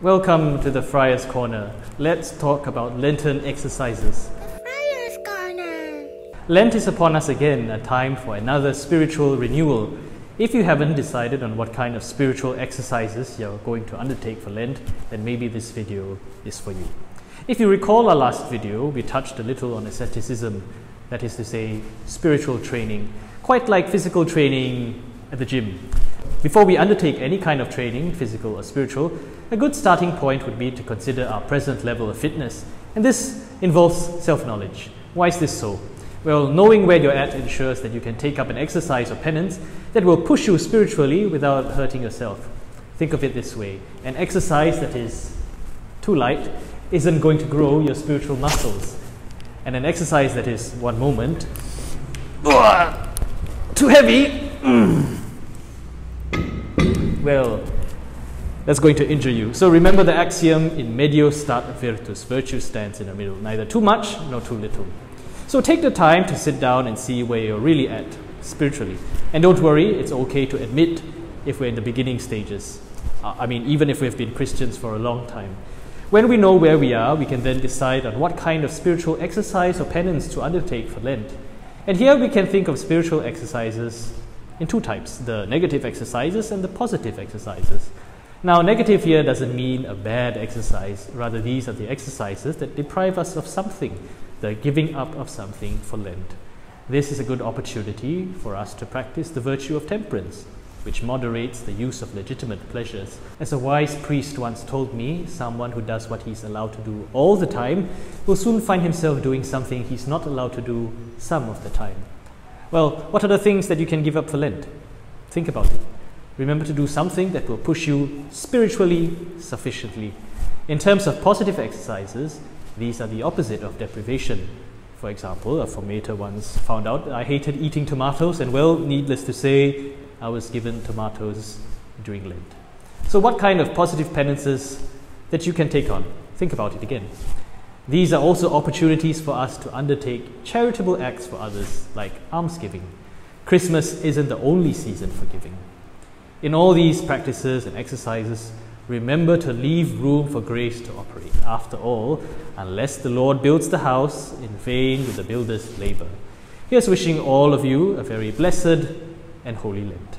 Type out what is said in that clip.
Welcome to the Friar's Corner. Let's talk about Lenten exercises. The Friar's Corner. Lent is upon us again, a time for another spiritual renewal. If you haven't decided on what kind of spiritual exercises you're going to undertake for Lent, then maybe this video is for you. If you recall our last video, we touched a little on asceticism, that is to say, spiritual training, quite like physical training at the gym. Before we undertake any kind of training, physical or spiritual, a good starting point would be to consider our present level of fitness. And this involves self-knowledge. Why is this so? Well, knowing where you're at ensures that you can take up an exercise or penance that will push you spiritually without hurting yourself. Think of it this way. An exercise that is too light isn't going to grow your spiritual muscles. And an exercise that is one moment too heavy, well, that's going to injure you. So remember the axiom, in medio stat virtus, virtue stands in the middle, neither too much nor too little. So take the time to sit down and see where you're really at spiritually. And don't worry, it's okay to admit if we're in the beginning stages. Even if we've been Christians for a long time. When we know where we are, we can then decide on what kind of spiritual exercise or penance to undertake for Lent. And here we can think of spiritual exercises in two types, the negative exercises and the positive exercises. Now, negative here doesn't mean a bad exercise, rather these are the exercises that deprive us of something, the giving up of something for Lent. This is a good opportunity for us to practice the virtue of temperance, which moderates the use of legitimate pleasures. As a wise priest once told me, someone who does what he's allowed to do all the time will soon find himself doing something he's not allowed to do some of the time. Well, what are the things that you can give up for Lent? Think about it. Remember to do something that will push you spiritually sufficiently. In terms of positive exercises, these are the opposite of deprivation. For example, a formator once found out that I hated eating tomatoes, and well, needless to say, I was given tomatoes during Lent. So what kind of positive penances that you can take on? Think about it again. These are also opportunities for us to undertake charitable acts for others, like almsgiving. Christmas isn't the only season for giving. In all these practices and exercises, remember to leave room for grace to operate. After all, unless the Lord builds the house, in vain will the builders labor. Here's wishing all of you a very blessed and holy Lent.